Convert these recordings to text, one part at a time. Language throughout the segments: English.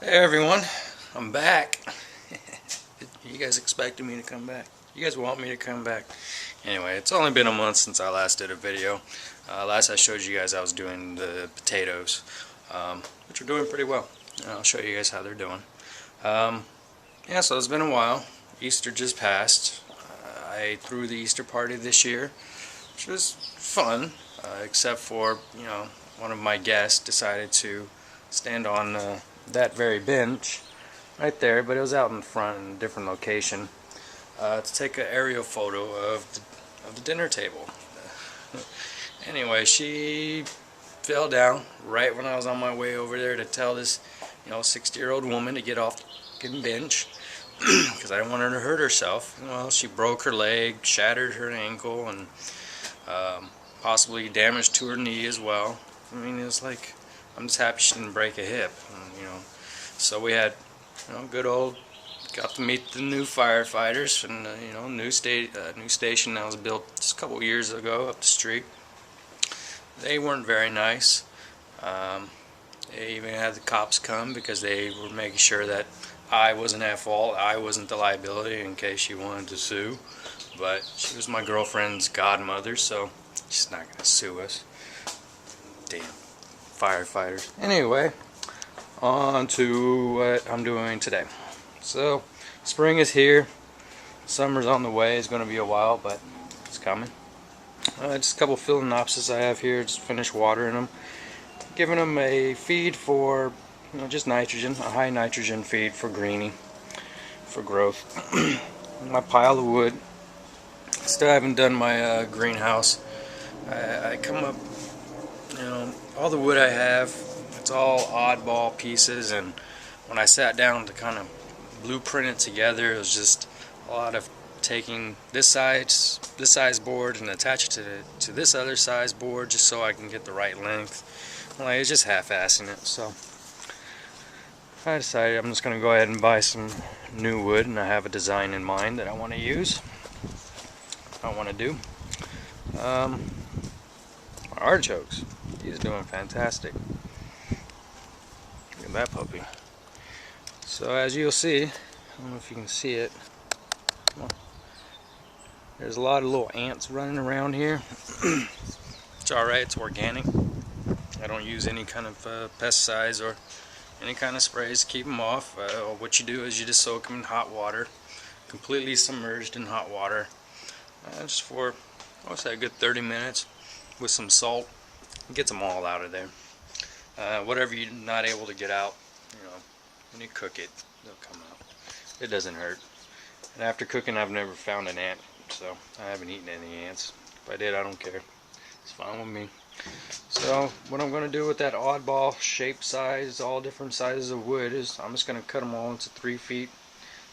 Hey everyone, I'm back. You guys expected me to come back? You guys want me to come back? Anyway, it's only been a month since I last did a video. Last I showed you guys I was doing the potatoes, which are doing pretty well. I'll show you guys how they're doing. Yeah, so it's been a while. Easter just passed. I threw the Easter party this year, which was fun, except for, one of my guests decided to stand on that very bench right there, but it was out in front in a different location, to take an aerial photo of the dinner table. Anyway, she fell down right when I was on my way over there to tell this 60-year-old woman to get off the fucking bench because I didn't want her to hurt herself. Well, she broke her leg, shattered her ankle, and possibly damage to her knee as well. I mean, it's like, I'm just happy she didn't break a hip, So we had, good old, got to meet the new firefighters, and new station that was built just a couple years ago up the street. They weren't very nice. They even had the cops come because they were making sure that I wasn't at fault, I wasn't the liability in case she wanted to sue. But she was my girlfriend's godmother, so she's not going to sue us. Damn firefighters. Anyway, on to what I'm doing today. So, spring is here. Summer's on the way. It's going to be a while, but it's coming. Just a couple phalaenopsis I have here. Just finished watering them. Giving them a feed for, just nitrogen. A high nitrogen feed for greening, for growth. My pile of wood. Still haven't done my greenhouse. I come up, all the wood I have, it's all oddball pieces, and when I sat down to kind of blueprint it together, it was just a lot of taking this size board and attach it to this other size board just so I can get the right length. Like, it's just half-assing it, so I decided I'm just going to go ahead and buy some new wood, and I have a design in mind that I want to use. I want to do. Artichokes. He's doing fantastic. Look at that puppy. So as you'll see, I don't know if you can see it. There's a lot of little ants running around here. It's alright, it's organic. I don't use any kind of pesticides or any kind of sprays to keep them off. What you do is you just soak them in hot water, completely submerged in hot water, just for, I would say, a good 30 minutes with some salt. It gets them all out of there. Whatever you're not able to get out, when you cook it, they'll come out. It doesn't hurt. And after cooking, I've never found an ant, so I haven't eaten any ants. If I did, I don't care. It's fine with me. So what I'm going to do with that oddball shape size, all different sizes of wood, is I'm just going to cut them all into 3 feet,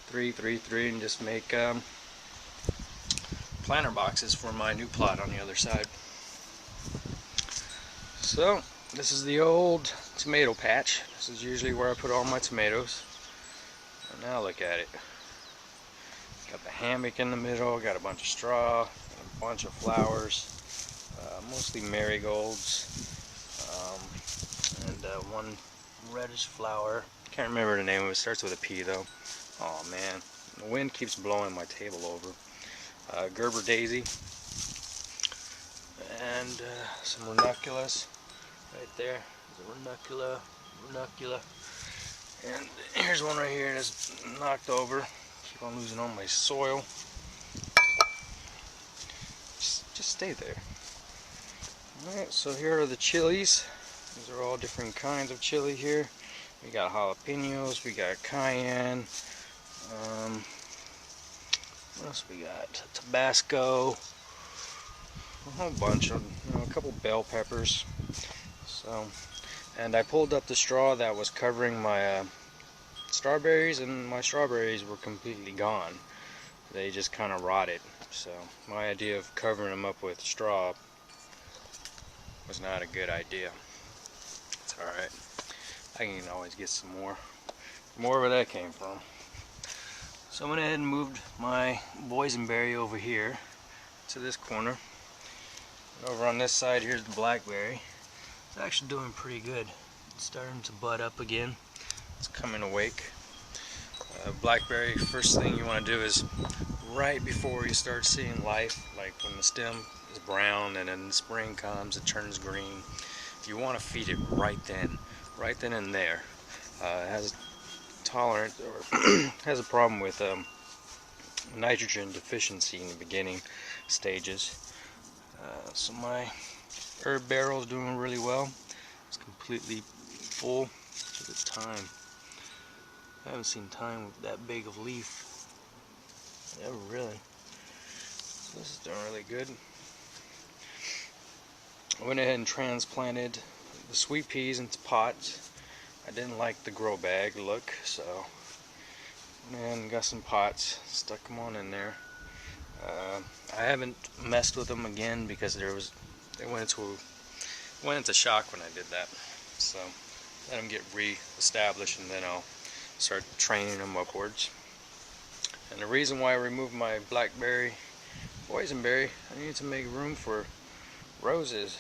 3, 3, 3, and just make planter boxes for my new plot on the other side. So this is the old tomato patch. This is usually where I put all my tomatoes. And now look at it. Got the hammock in the middle, got a bunch of straw, a bunch of flowers, mostly marigolds, and one reddish flower. Can't remember the name of it. It starts with a P though. Oh man, the wind keeps blowing my table over. Gerber daisy, and some ranunculus right there. There's a ranuncula, and here's one right here that's knocked over. Keep on losing all my soil. Just stay there. Alright, so here are the chilies. These are all different kinds of chili here. We got jalapenos, we got cayenne, what else we got? Tabasco, a whole bunch of, a couple bell peppers. So, and I pulled up the straw that was covering my strawberries, and my strawberries were completely gone. They just kind of rotted. So my idea of covering them up with straw was not a good idea. It's alright. I can always get some more. More where that came from. So I went ahead and moved my boysenberry over here to this corner. And over on this side, here's the blackberry. It's actually doing pretty good. It's starting to bud up again. it's coming awake. Blackberry, first thing you want to do is right before you start seeing life, like when the stem is brown and then the spring comes, it turns green. You want to feed it right then and there. It has tolerant or has a problem with nitrogen deficiency in the beginning stages. So my herb barrel is doing really well. It's completely full. Look at the time. I haven't seen thyme with that big of leaf ever, really. So this is doing really good. I went ahead and transplanted the sweet peas into pots. I didn't like the grow bag look, so and got some pots, stuck them on in there. I haven't messed with them again because they went into shock when I did that. So let them get re-established, and then I'll start training them upwards. And the reason why I removed my blackberry boysenberry, I needed to make room for roses.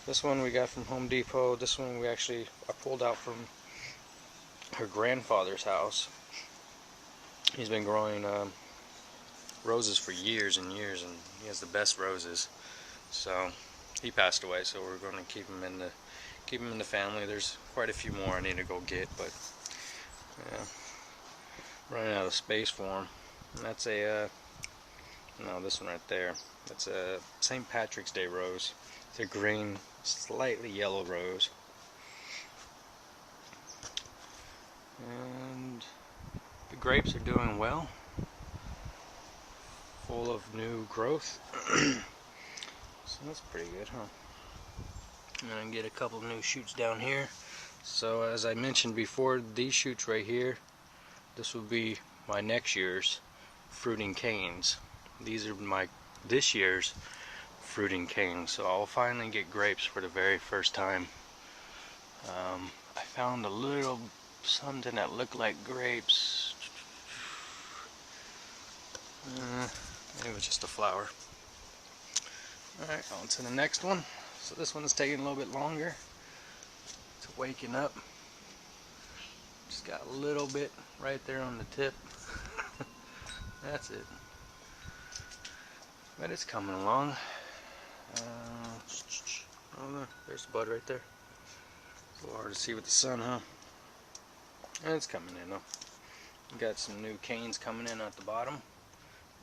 This one we got from Home Depot. This one I pulled out from her grandfather's house. He's been growing roses for years and years, and he has the best roses. So he passed away, so we're going to keep him in the family. There's quite a few more I need to go get, but yeah, running out of space for them. And that's no, this one right there. That's a St. Patrick's Day rose. It's a green, slightly yellow rose. And the grapes are doing well, full of new growth. So that's pretty good, huh? And I can get a couple new shoots down here. So as I mentioned before, these shoots right here, this will be my next year's fruiting canes. These are this year's fruiting canes. So I'll finally get grapes for the very first time. I found a little something that looked like grapes. It was just a flower. Alright, on to the next one. So this one is taking a little bit longer. It's waking up. Just got a little bit right there on the tip. That's it. But it's coming along. Oh, there's the bud right there. It's a little hard to see with the sun, huh? And it's coming in though. Got some new canes coming in at the bottom,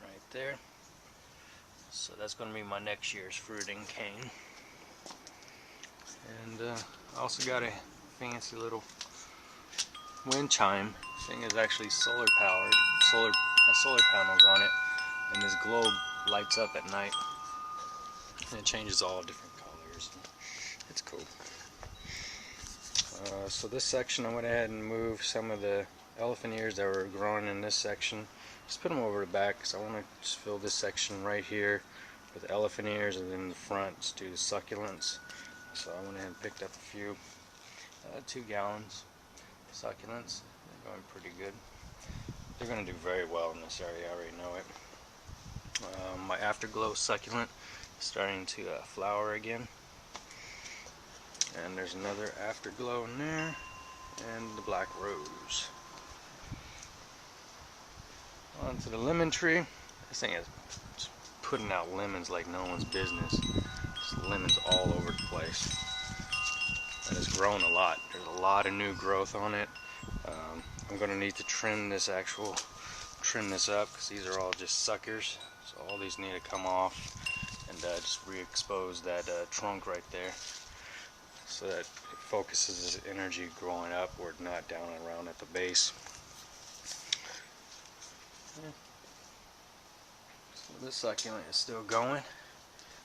right there. So that's going to be my next year's fruiting cane. And I also got a fancy little wind chime. This thing is actually solar powered. Has solar panels on it, and this globe lights up at night. And it changes all different colors. It's cool. So this section I went ahead and moved some of the elephant ears that were growing in this section. Just put them over the back because I want to just fill this section right here with elephant ears, and then in the front just do the succulents. So I went ahead and picked up a few, 2 gallons succulents. They're going pretty good. They're going to do very well in this area, I already know it. My afterglow succulent is starting to flower again. And there's another afterglow in there, and the black rose. On to the lemon tree. This thing is just putting out lemons like no one's business. Just lemons all over the place. And it's grown a lot. There's a lot of new growth on it. I'm going to need to trim this up because these are all just suckers. So all these need to come off, and just re-expose that trunk right there, so that it focuses its energy growing upward, not down and around at the base. Yeah. So this succulent is still going.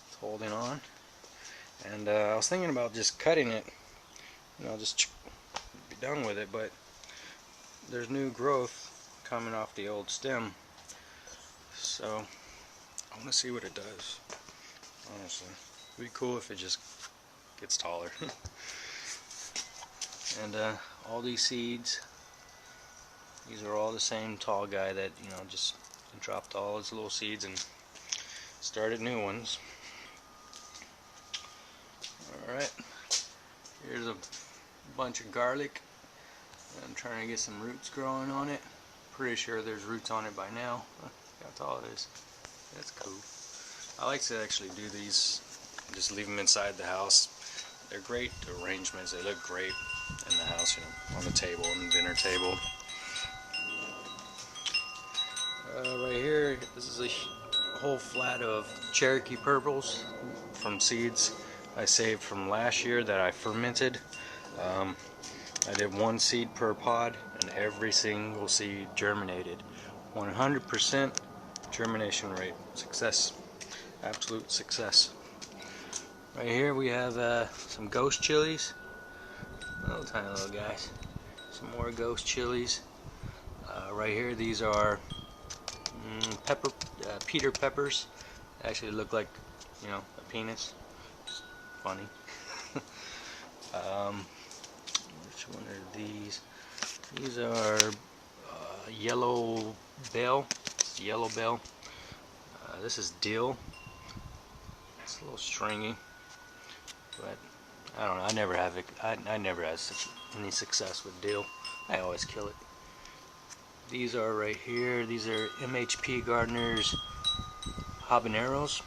It's holding on. And I was thinking about just cutting it, just be done with it, but there's new growth coming off the old stem. So I want to see what it does. Honestly, it'd be cool if it just gets taller. And all these seeds, these are all the same tall guy that just dropped all his little seeds and started new ones. Alright, here's a bunch of garlic. I'm trying to get some roots growing on it. Pretty sure there's roots on it by now. That's all it is. That's cool. I like to actually do these, just leave them inside the house. They're great arrangements. They look great in the house, you know, on the table, on the dinner table. Right here, this is a whole flat of Cherokee purples from seeds I saved from last year that I fermented. I did 1 seed per pod, and every single seed germinated. 100% germination rate. Success. Absolute success. Right here we have some ghost chilies. Little tiny little guys. Some more ghost chilies. Right here, these are Peter peppers. They actually look like, you know, a penis. It's funny. Which one are these? These are yellow bell. It's yellow bell. This is dill. It's a little stringy, but I don't know. I never have it. I never had any success with dill. I always kill it. These are right here. These are MHP Gardener's habaneros.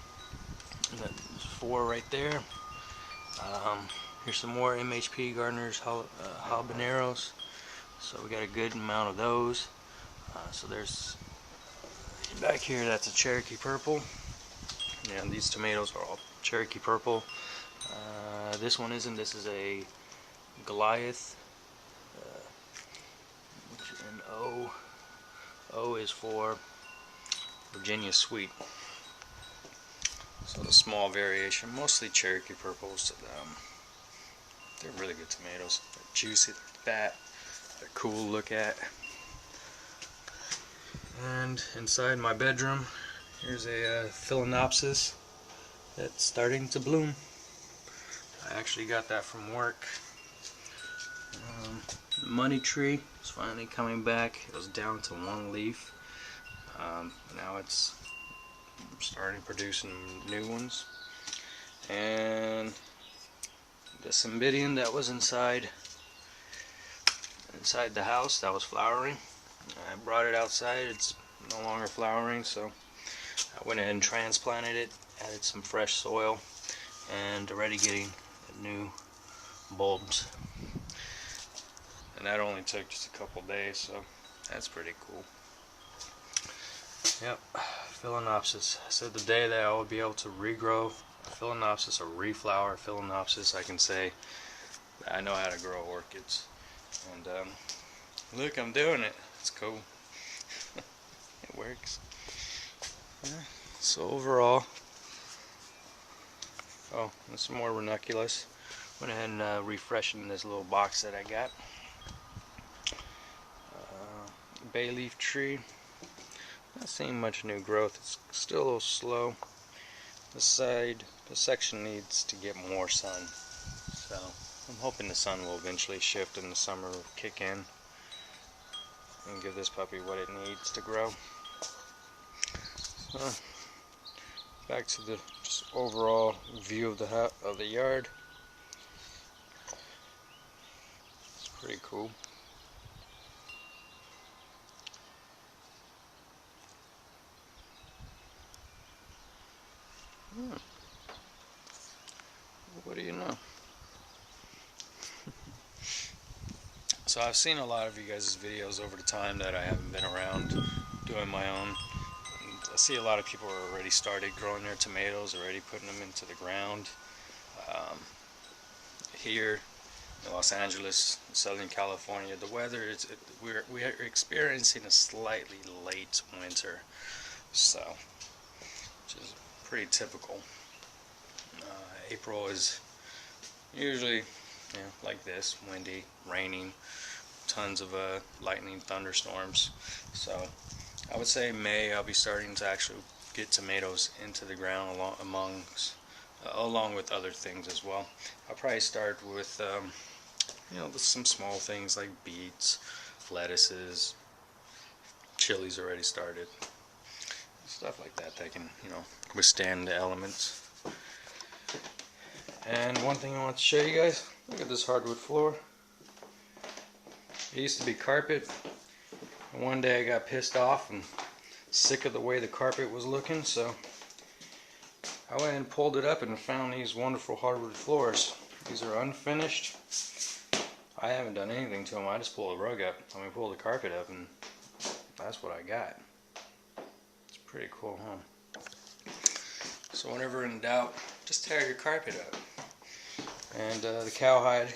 That's 4 right there. Here's some more MHP Gardener's habaneros. So we got a good amount of those. So there's back here. That's a Cherokee purple. Yeah, these tomatoes are all Cherokee purple. This one isn't. This is a Goliath. And O is for Virginia Sweet. So the small variation, mostly Cherokee purples. They're really good tomatoes. They're juicy, they're fat, they're cool to look at. And inside my bedroom, here's a Phalaenopsis that's starting to bloom. I actually got that from work. Money tree is finally coming back. It was down to 1 leaf. Now it's starting producing new ones. And the Cymbidium that was inside the house that was flowering, I brought it outside. It's no longer flowering, so I went ahead and transplanted it, added some fresh soil, and already getting new bulbs. And that only took just a couple days, so that's pretty cool. Yep, Phalaenopsis. I said the day that I will be able to regrow Phalaenopsis or reflower Phalaenopsis, I can say that I know how to grow orchids. And look, I'm doing it. It's cool. It works. Yeah. So overall, oh, and some more ranunculus. Went ahead and refreshened this little box that I got. Bay leaf tree. Not seeing much new growth. It's still a little slow. The section needs to get more sun. So I'm hoping the sun will eventually shift and the summer will kick in and give this puppy what it needs to grow. So back to the just overall view of the yard. It's pretty cool. What do you know? So I've seen a lot of you guys' videos over the time that I haven't been around doing my own. And I see a lot of people are already started growing their tomatoes, already putting them into the ground. Here in Los Angeles, Southern California, the weather is we're experiencing a slightly late winter, so which is pretty typical. April is usually, you know, like this, windy, raining, tons of lightning, thunderstorms. So I would say May I'll be starting to actually get tomatoes into the ground along with other things as well. I'll probably start with you know, some small things like beets, lettuces, chilies already started, stuff like that that can, you know, withstand the elements. And one thing I want to show you guys, look at this hardwood floor. It used to be carpet, and one day I got pissed off and sick of the way the carpet was looking, so I went and pulled it up and found these wonderful hardwood floors. These are unfinished. I haven't done anything to them. I just pulled the rug up. Pulled the carpet up, and that's what I got. It's pretty cool, huh? So whenever in doubt, just tear your carpet up. And the cowhide,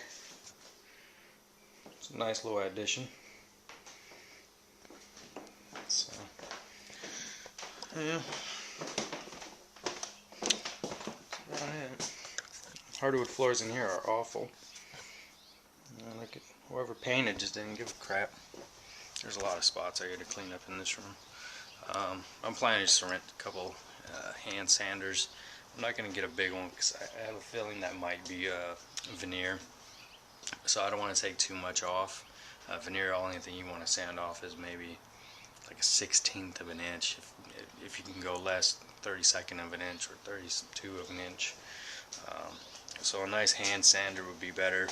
it's a nice little addition. So, yeah. That's about it. Hardwood floors in here are awful. Look at whoever painted just didn't give a crap. There's a lot of spots I got to clean up in this room. I'm planning just to rent a couple hand sanders. I'm not going to get a big one because I have a feeling that might be veneer. So I don't want to take too much off. Veneer, the only thing you want to sand off is maybe like a 1/16 of an inch. If you can go less, 32nd of an inch or 32 of an inch. So a nice hand sander would be better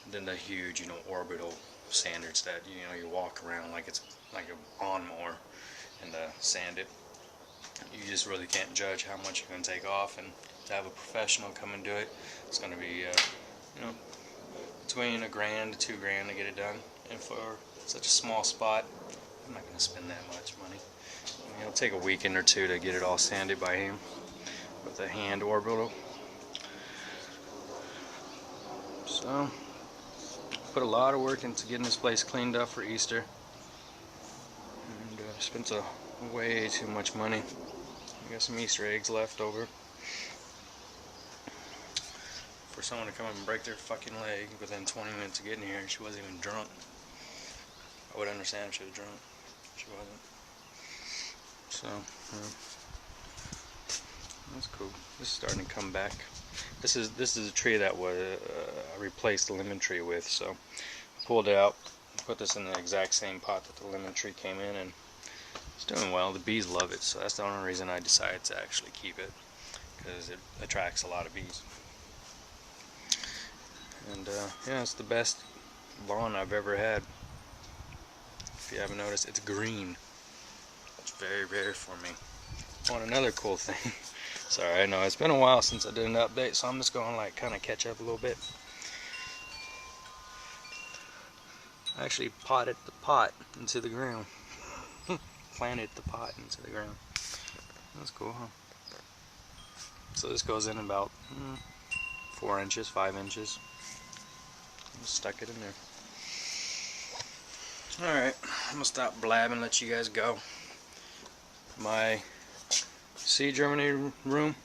than the huge, orbital sanders that you walk around like it's like a lawnmower and sand it. You just really can't judge how much you're going to take off, and to have a professional come and do it, it's going to be between $1,000 to $2,000 to get it done. And for such a small spot, I'm not going to spend that much money. It'll take a weekend or two to get it all sanded by him with a hand orbital. So, put a lot of work into getting this place cleaned up for Easter, and spent way too much money. I got some Easter eggs left over. For someone to come and break their fucking leg within 20 minutes of getting here, and she wasn't even drunk. I would understand if she was drunk. She wasn't. So, that's cool. This is starting to come back. This is a tree that I replaced the lemon tree with, so I pulled it out, put this in the exact same pot that the lemon tree came in, and it's doing well. The bees love it, so that's the only reason I decided to actually keep it, because it attracts a lot of bees. And yeah, it's the best lawn I've ever had. If you haven't noticed, it's green. It's very rare for me. On another cool thing. Sorry, I know it's been a while since I did an update, so I'm just going to kind of catch up a little bit. I actually potted the pot into the ground. Planted the pot into the ground. That's cool, huh? So this goes in about 4 inches, 5 inches. Just stuck it in there. Alright, I'm going to stop blabbing and let you guys go. My seed germinating room,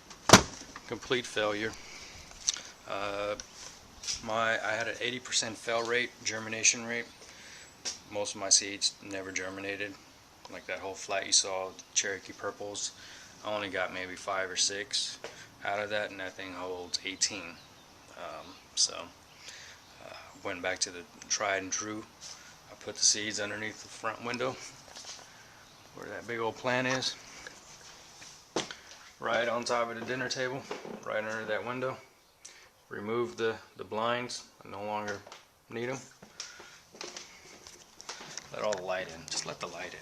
complete failure. I had an 80% fail rate, germination rate. Most of my seeds never germinated. Like that whole flat you saw, Cherokee purples, I only got maybe 5 or 6 out of that, and that thing holds 18. Went back to the tried and true. I put the seeds underneath the front window where that big old plant is, right on top of the dinner table, right under that window. Remove the blinds. I no longer need them. Let all the light in. Just let the light in.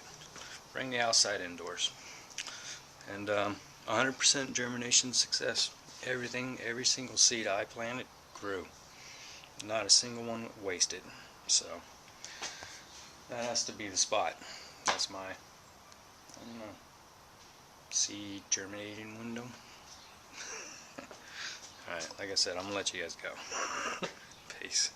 Bring the outside indoors. And 100% germination success. Every single seed I planted grew. Not a single one wasted. So that has to be the spot. That's my, I don't know, seed germinating window. Alright, like I said, I'm going to let you guys go. Peace.